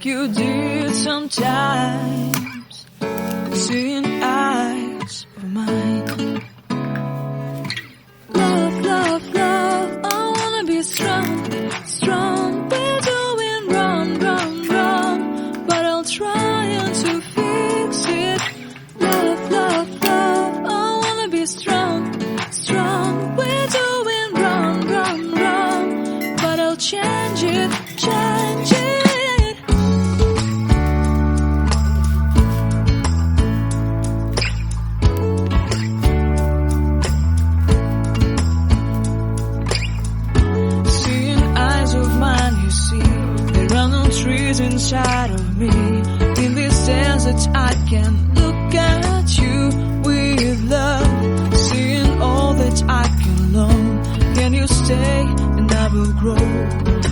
you did sometimes, seeing eyes of mine. Love, love, love, I wanna be strong, strong. We're doing wrong, wrong, wrong, but I'll try to fix it. Love, love, love, I wanna be strong, strong. We're doing wrong, wrong, wrong, but I'll change it, change it. Trees inside of me, in this sense that I can look at you with love, seeing all that I can learn. Can you stay and I will grow?